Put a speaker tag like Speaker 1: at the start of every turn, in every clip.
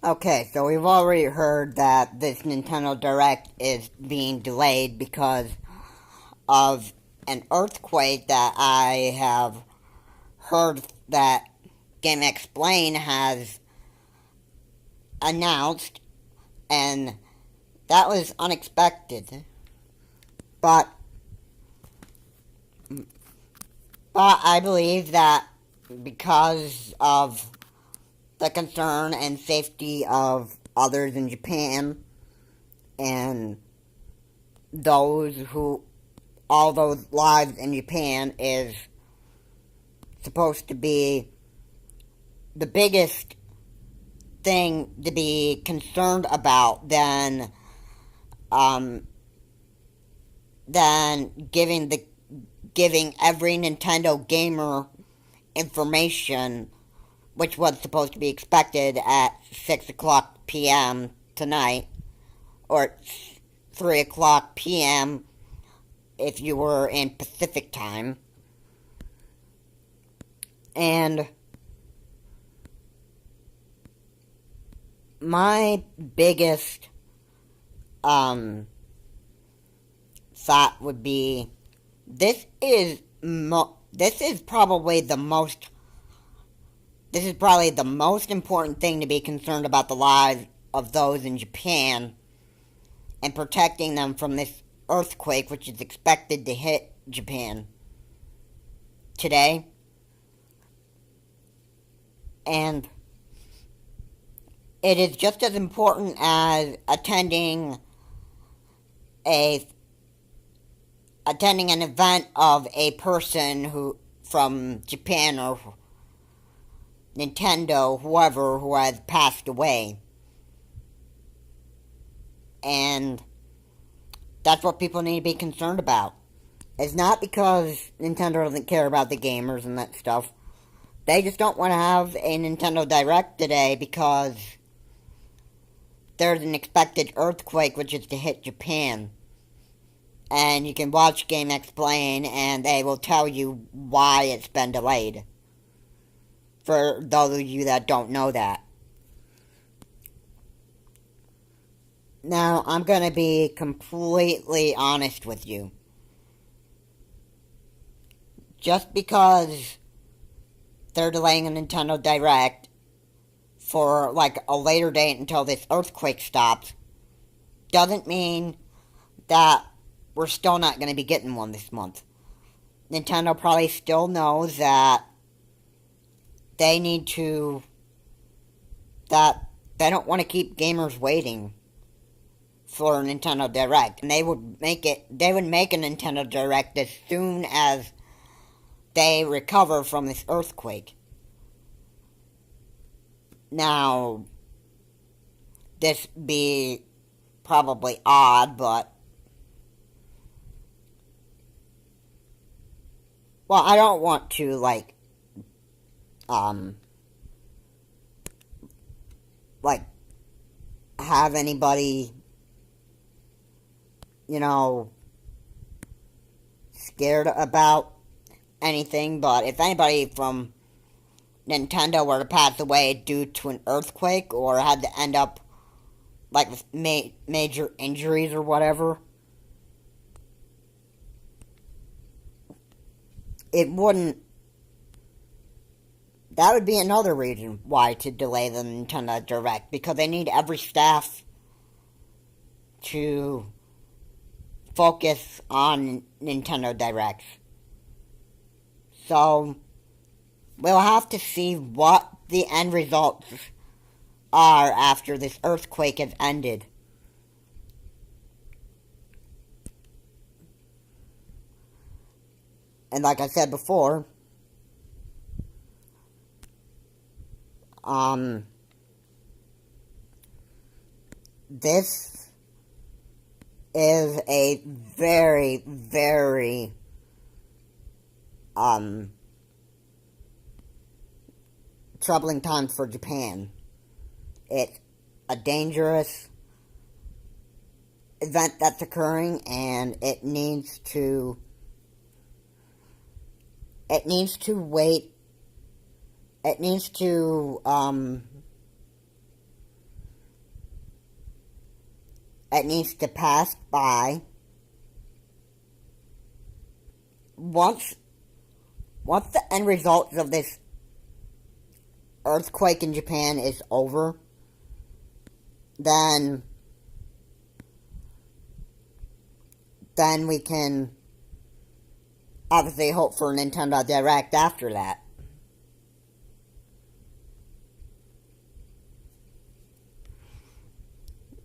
Speaker 1: Okay, so we've already heard that this Nintendo Direct is being delayed because of an earthquake that I have heard that Game Explain has announced, and that was unexpected. But but I believe that because of the concern and safety of others in Japan and those who all those lives in Japan is supposed to be the biggest thing to be concerned about um than giving every Nintendo gamer information, which was supposed to be expected at 6 o'clock p.m. tonight, or 3 o'clock p.m. if you were in Pacific time. And my biggest thought would be this is probably the most important thing to be concerned about the lives of those in Japan and protecting them from this earthquake, which is expected to hit Japan today. And it is just as important as a attending an event of a person who from Japan or Nintendo, whoever, who has passed away. And that's what people need to be concerned about. It's not because Nintendo doesn't care about the gamers and that stuff. They just don't want to have a Nintendo Direct today because there's an expected earthquake which is to hit Japan. And you can watch Game Explain and they will tell you why it's been delayed. For those of you that don't know that. Now, I'm going to be completely honest with you. Just because they're delaying a Nintendo Direct for like a later date until this earthquake stops doesn't mean that we're still not going to be getting one this month. Nintendo probably still knows that they don't want to keep gamers waiting for a Nintendo Direct, and they would make a Nintendo Direct as soon as they recover from this earthquake. Now, this be probably odd, but well, I don't want to have anybody, scared about anything, but if anybody from Nintendo were to pass away due to an earthquake or had to end up with major injuries or whatever, that would be another reason why to delay the Nintendo Direct, because they need every staff to focus on Nintendo Directs. So, we'll have to see what the end results are after this earthquake has ended. And like I said before, this is a very, very troubling time for Japan. It's a dangerous event that's occurring, and it needs to wait. It needs to it needs to pass by. Once the end results of this earthquake in Japan is over, then we can obviously hope for a Nintendo Direct after that.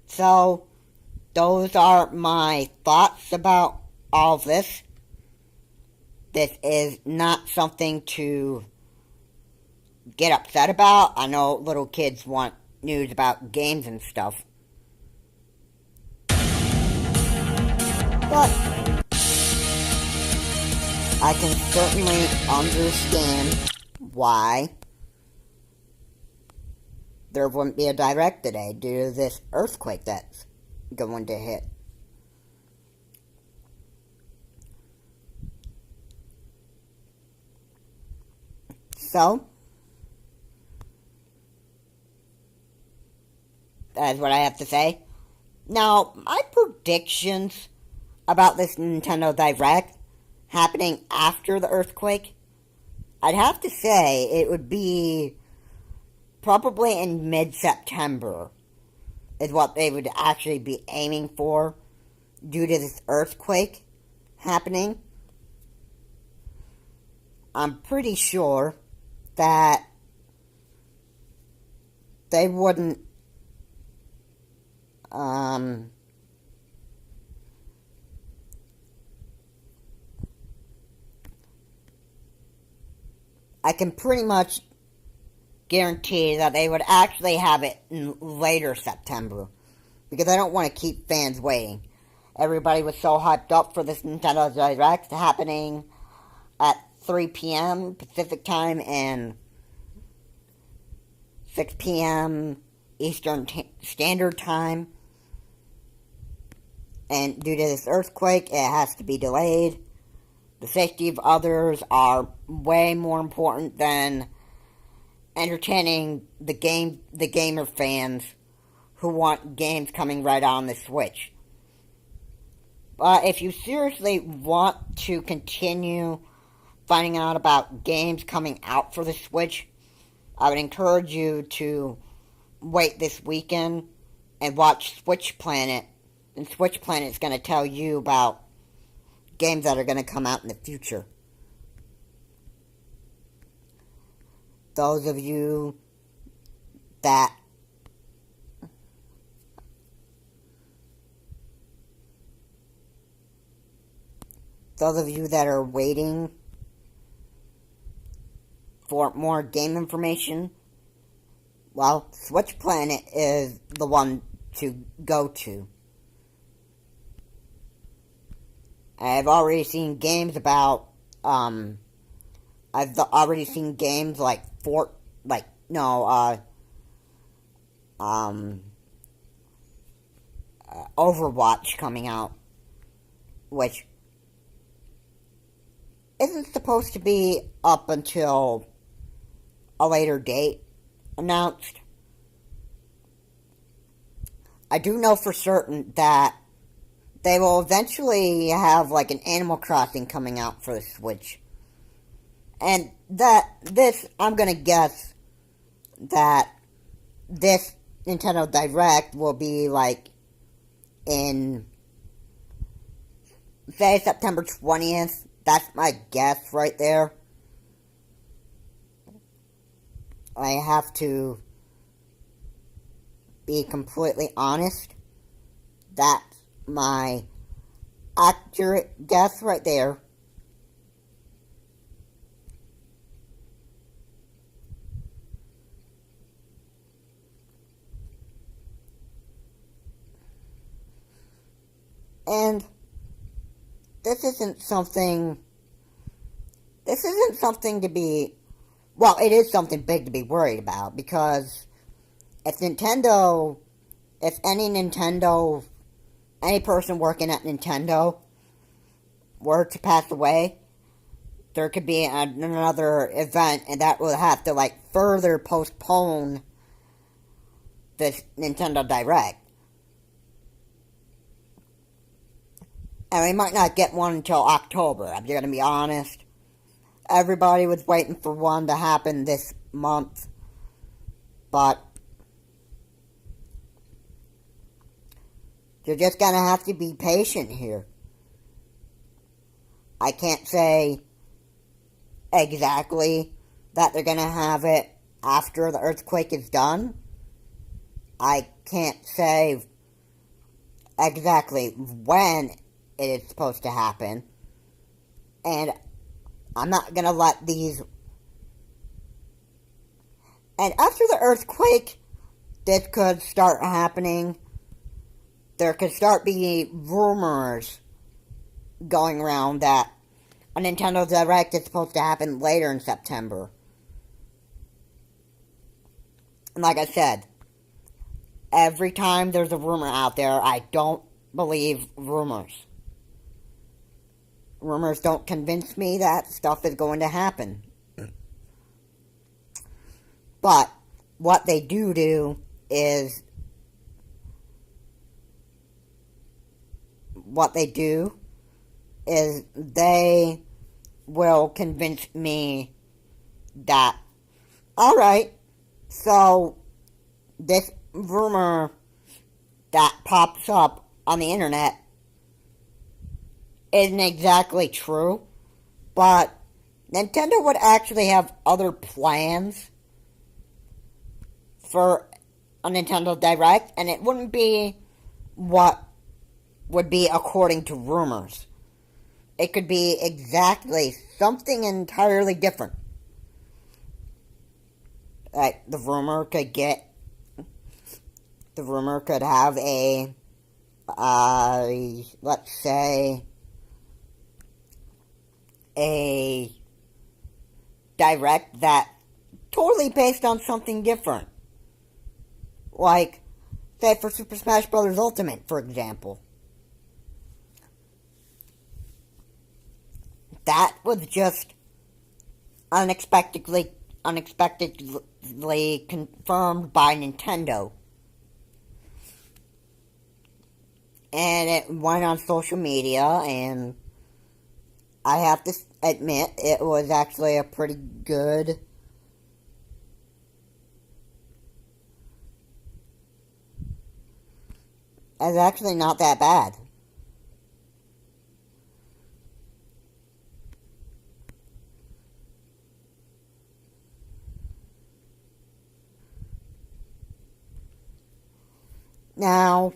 Speaker 1: So, those are my thoughts about all of this. This is not something to get upset about. I know little kids want news about games and stuff. But I can certainly understand why there wouldn't be a Direct today due to this earthquake that's going to hit. So, that's what I have to say. Now, my predictions about this Nintendo Direct happening after the earthquake, I'd have to say it would be probably in mid-September is what they would actually be aiming for due to this earthquake happening. I'm pretty sure that they wouldn't I can pretty much guarantee that they would actually have it in later September, because I don't want to keep fans waiting. Everybody was so hyped up for this Nintendo Direct happening at 3 p.m. Pacific Time and 6 p.m. Eastern Standard Time. And due to this earthquake, it has to be delayed. The safety of others are way more important than entertaining the gamer fans who want games coming right on the Switch. But if you seriously want to continue finding out about games coming out for the Switch, I would encourage you to wait this weekend and watch Switch Planet. And Switch Planet is going to tell you about games that are going to come out in the future. Those of you that are waiting for more game information, well, Switch Planet is the one to go to. I've already seen games about, I've already seen games like Overwatch coming out, which isn't supposed to be up until a later date announced. I do know for certain that they will eventually have like an Animal Crossing coming out for the Switch. And I'm gonna guess that this Nintendo Direct will be like in, say, September 20th. That's my guess right there. I have to be completely honest. That's my accurate guess right there. And this isn't something to be, well, it is something big to be worried about, because if any person working at Nintendo were to pass away, there could be another event, and that will have to, like, further postpone this Nintendo Direct. And we might not get one until October. I'm going to be honest. Everybody was waiting for one to happen this month. But you're just going to have to be patient here. I can't say exactly that they're going to have it after the earthquake is done. I can't say exactly when it is supposed to happen. And I'm not going to let these... And after the earthquake, this could start happening. There could start being rumors going around that a Nintendo Direct is supposed to happen later in September. And like I said, every time there's a rumor out there, I don't believe rumors. Rumors don't convince me that stuff is going to happen. But what they do is... What they do is they will convince me that, alright, so this rumor that pops up on the internet isn't exactly true, but Nintendo would actually have other plans for a Nintendo Direct, and it wouldn't be what would be according to rumors. It could be exactly something entirely different. Like, the rumor could have a, let's say, a Direct that totally based on something different. Like, say for Super Smash Bros. Ultimate, for example. That was just unexpectedly confirmed by Nintendo. And it went on social media, and I have to admit, it was actually a pretty good... It's actually not that bad. Now,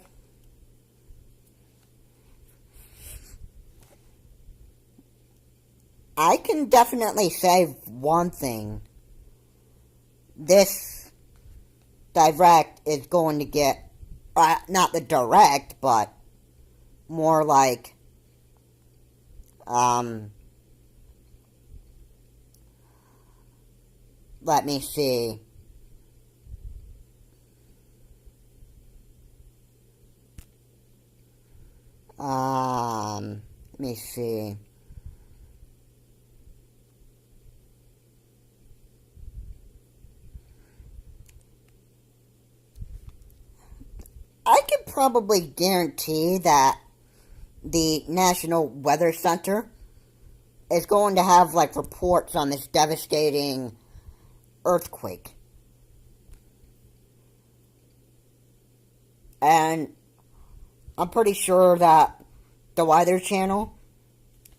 Speaker 1: I can definitely say one thing. This Direct is going to get, not the Direct, but more like, let me see. Let me see. I could probably guarantee that the National Weather Center is going to have, like, reports on this devastating earthquake. And I'm pretty sure that the Weather Channel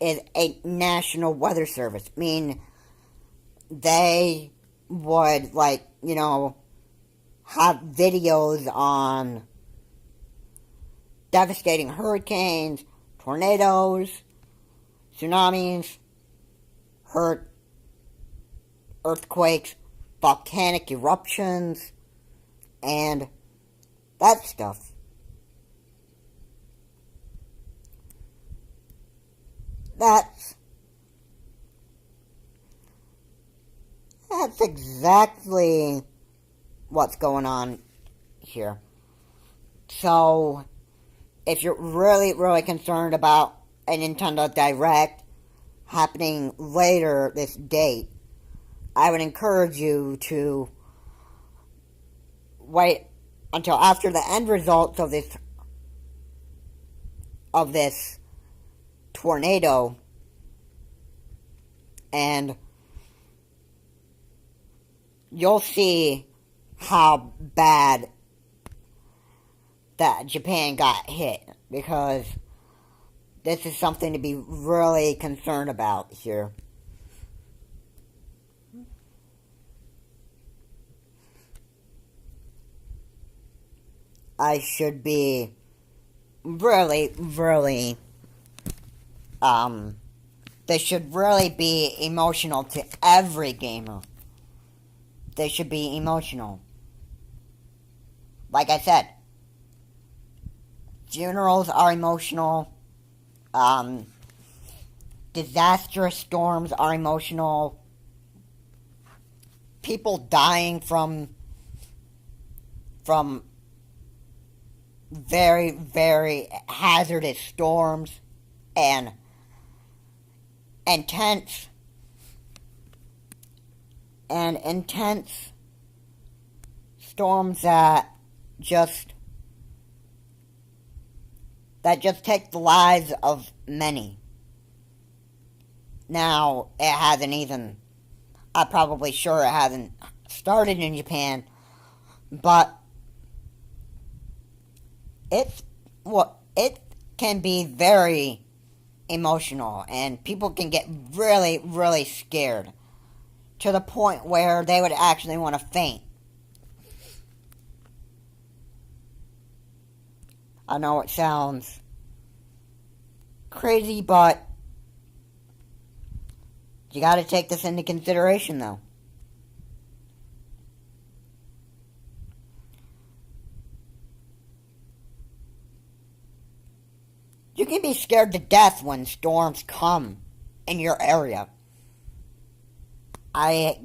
Speaker 1: is a national weather service. I mean, they would, like, have videos on devastating hurricanes, tornadoes, tsunamis, earthquakes, volcanic eruptions, and that stuff. That's exactly what's going on here. So, if you're really, really concerned about a Nintendo Direct happening later this date, I would encourage you to wait until after the end results of this tornado, and you'll see how bad that Japan got hit, because this is something to be really concerned about here. I should be really, really, this should really be emotional to every gamer. They should be emotional. Like I said, funerals are emotional. Disastrous storms are emotional. People dying from very, very hazardous storms and intense storms that just take the lives of many. Now, it hasn't even, I'm probably sure it hasn't started in Japan, but it can be very emotional, and people can get really, really scared to the point where they would actually want to faint. I know it sounds crazy, but you gotta take this into consideration, though. You can be scared to death when storms come in your area. I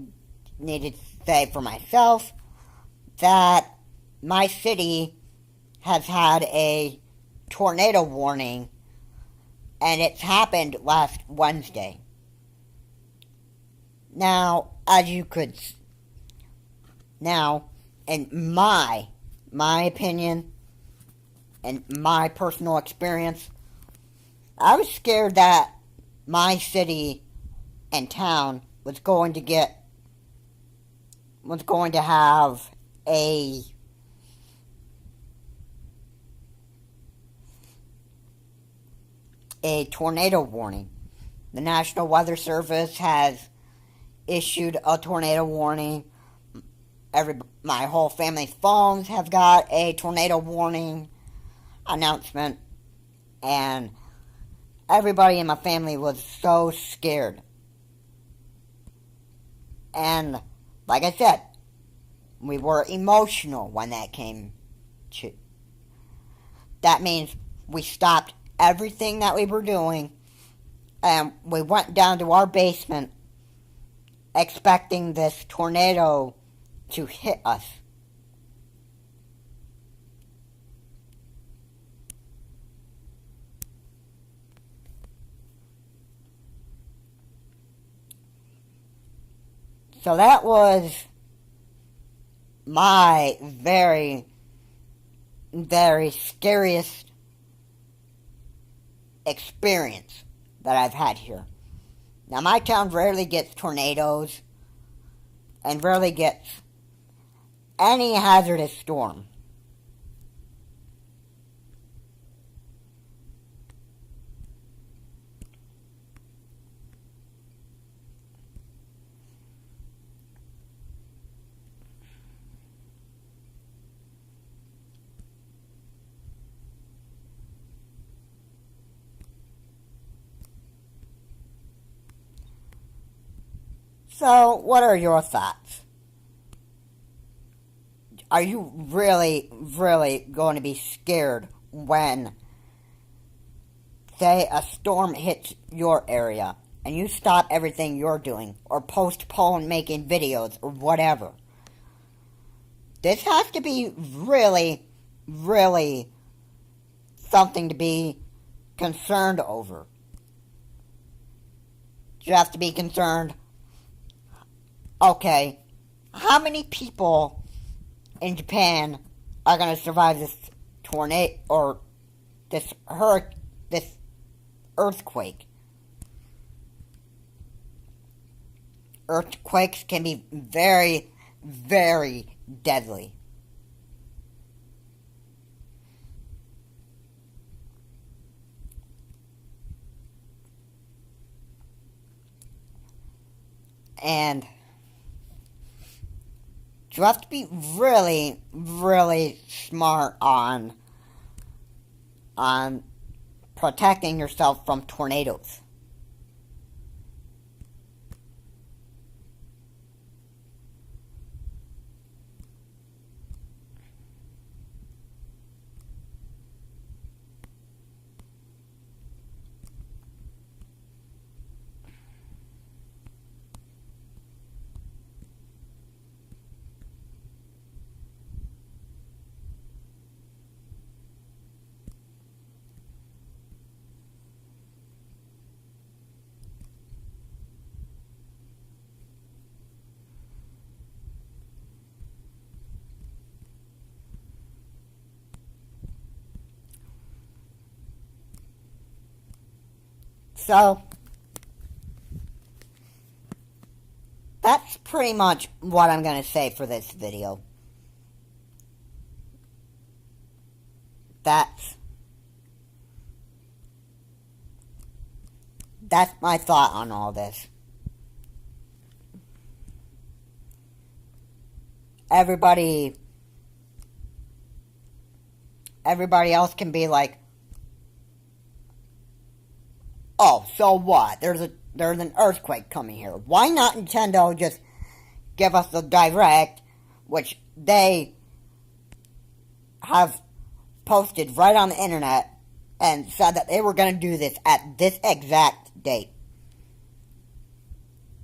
Speaker 1: need to say for myself that my city has had a tornado warning, and it's happened last Wednesday. Now, as you could, now, in my opinion, and my personal experience, I was scared that my city and town was going to have a tornado warning. The National Weather Service has issued a tornado warning. My whole family's phones have got a tornado warning announcement, and everybody in my family was so scared. And like I said, we were emotional when that came to. That means we stopped everything that we were doing, and we went down to our basement expecting this tornado to hit us. So that was my very, very scariest experience that I've had here. Now, my town rarely gets tornadoes and rarely gets any hazardous storm. So, what are your thoughts? Are you really, really going to be scared when, say, a storm hits your area and you stop everything you're doing or postpone making videos or whatever? This has to be really, really something to be concerned over. You have to be concerned, okay, how many people in Japan are going to survive this tornado or this earthquake. Earthquakes can be very, very deadly. And you have to be really, really smart on protecting yourself from tornadoes. So, that's pretty much what I'm going to say for this video. That's my thought on all this. Everybody else can be like, oh, so what? There's an earthquake coming here. Why not Nintendo just give us the direct, which they have posted right on the internet and said that they were going to do this at this exact date.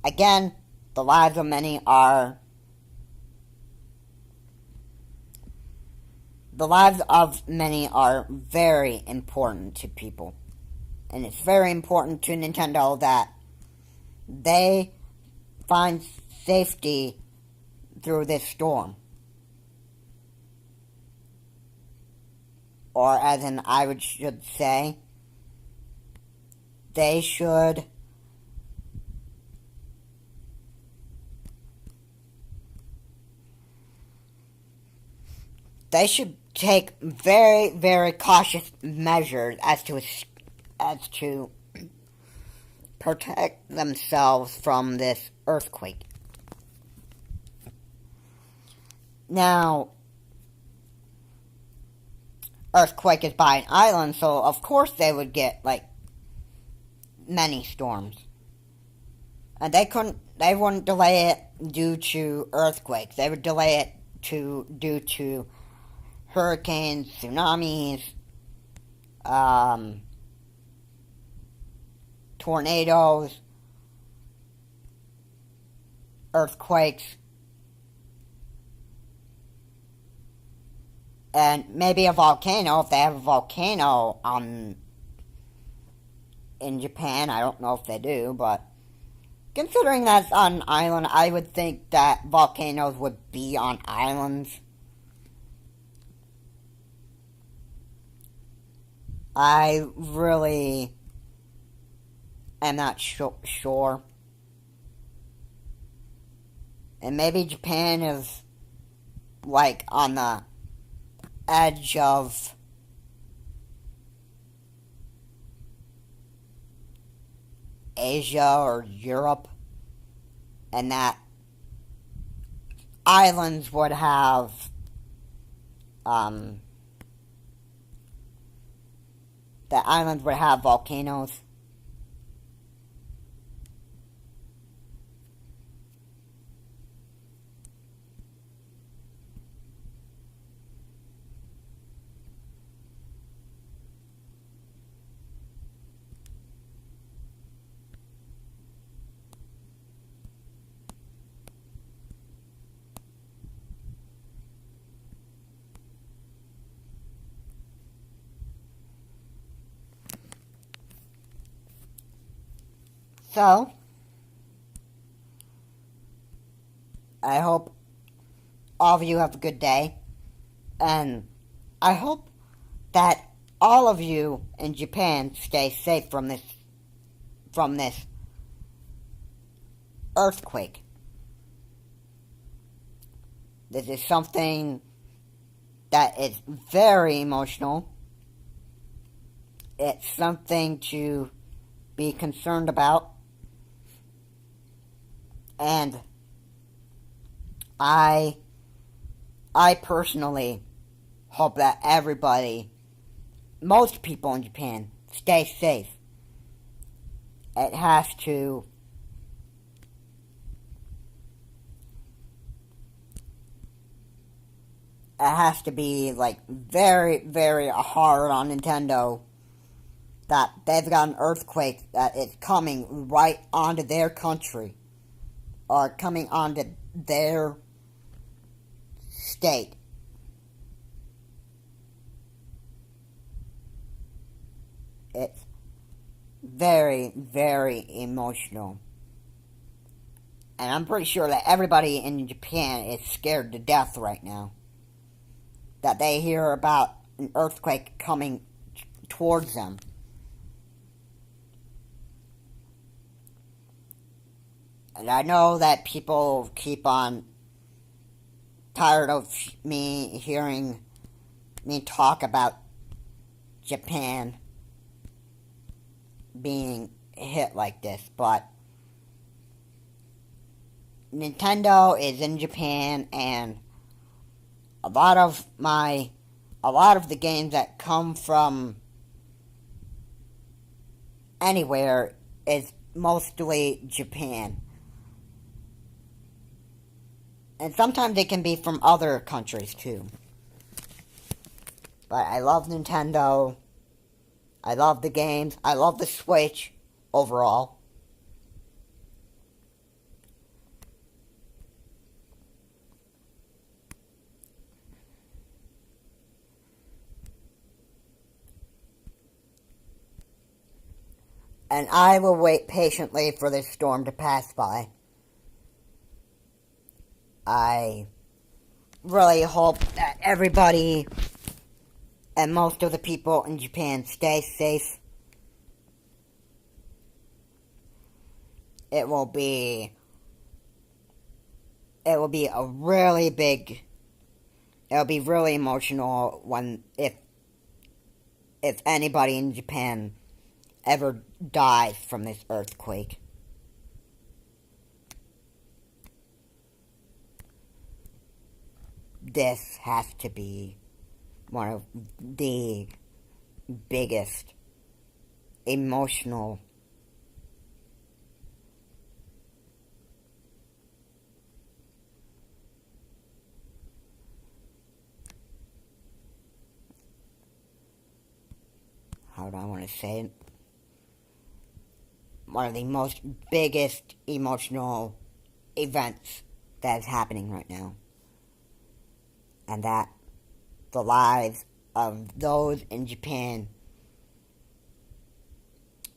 Speaker 1: Again, the lives of many are very important to people. And it's very important to Nintendo that they find safety through this storm. Or as in I should say, they should take very, very cautious measures as to protect themselves from this earthquake. Now, earthquake is by an island, so of course they would get, like, many storms. And they wouldn't delay it due to earthquakes. They would delay it due to hurricanes, tsunamis, tornadoes, earthquakes, and maybe a volcano, if they have a volcano in Japan. I don't know if they do, but considering that's on an island, I would think that volcanoes would be on islands. I really am not sure. And maybe Japan is, like, on the edge of Asia or Europe, and that islands would have volcanoes. So, I hope all of you have a good day, and I hope that all of you in Japan stay safe from this earthquake. This is something that is very emotional. It's something to be concerned about. And I personally hope that everybody, most people in Japan, stay safe. It has to be like very, very hard on Nintendo that they've got an earthquake that is coming right onto their country or coming onto their state. It's very, very emotional. And I'm pretty sure that everybody in Japan is scared to death right now. That they hear about an earthquake coming towards them. And I know that people keep on tired of me hearing me talk about Japan being hit like this, but Nintendo is in Japan, and a lot of the games that come from anywhere is mostly Japan. And sometimes they can be from other countries too. But I love Nintendo. I love the games. I love the Switch overall. And I will wait patiently for this storm to pass by. I really hope that everybody and most of the people in Japan stay safe. It will be a really big, it'll be really emotional if anybody in Japan ever dies from this earthquake. This has to be one of the biggest emotional how do I want to say it? One of the most biggest emotional events that is happening right now. And that the lives of those in Japan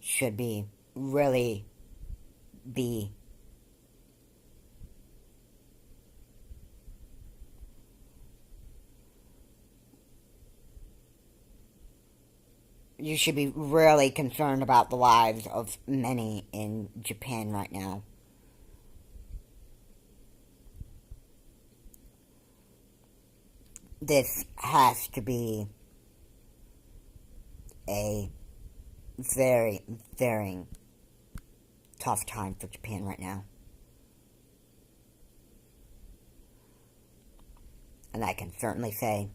Speaker 1: should really be you should be really concerned about the lives of many in Japan right now. This has to be a very, very tough time for Japan right now. And I can certainly say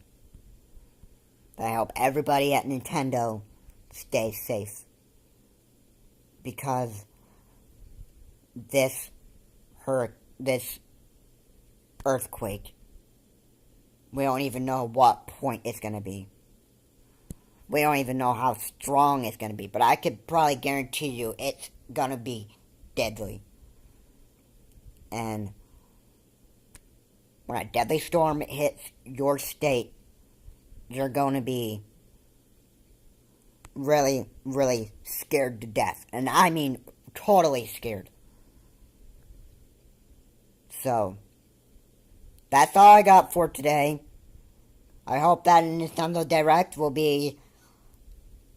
Speaker 1: that I hope everybody at Nintendo stays safe. Because this earthquake, we don't even know what point it's going to be. We don't even know how strong it's going to be. But I could probably guarantee you it's going to be deadly. And when a deadly storm hits your state, you're going to be really, really scared to death. And I mean totally scared. So, that's all I got for today. I hope that Nintendo Direct will be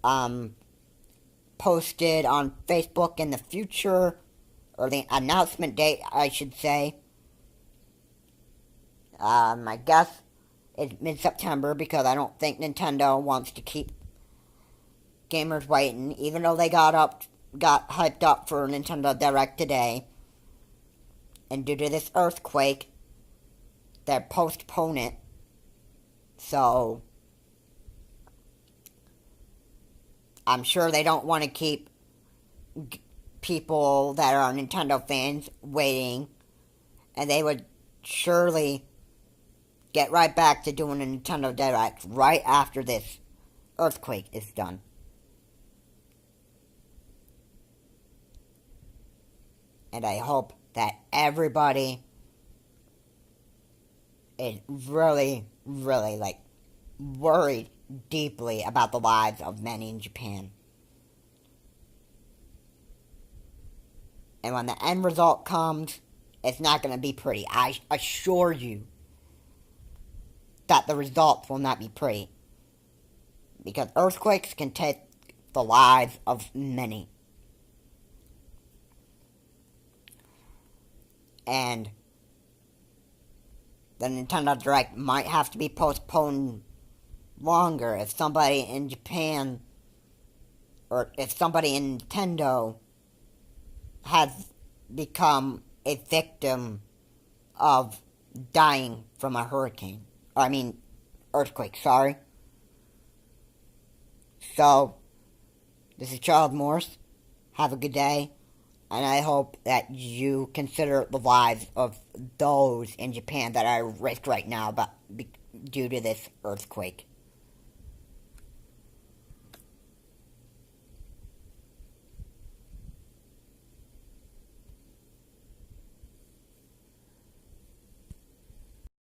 Speaker 1: posted on Facebook in the future, or the announcement date, I should say. I guess it's mid-September because I don't think Nintendo wants to keep gamers waiting, even though they got hyped up for Nintendo Direct today. And due to this earthquake, they're postponing it. So I'm sure they don't want to keep people that are Nintendo fans waiting, and they would surely get right back to doing a Nintendo Direct right after this earthquake is done. And I hope that everybody is really, really, worried deeply about the lives of many in Japan. And when the end result comes, it's not going to be pretty. I assure you that the results will not be pretty. Because earthquakes can take the lives of many. And the Nintendo Direct might have to be postponed longer if somebody in Japan, or if somebody in Nintendo has become a victim of dying from a hurricane. Earthquake, sorry. So, this is Charles Morse. Have a good day. And I hope that you consider the lives of those in Japan that are at risk right now due to this earthquake.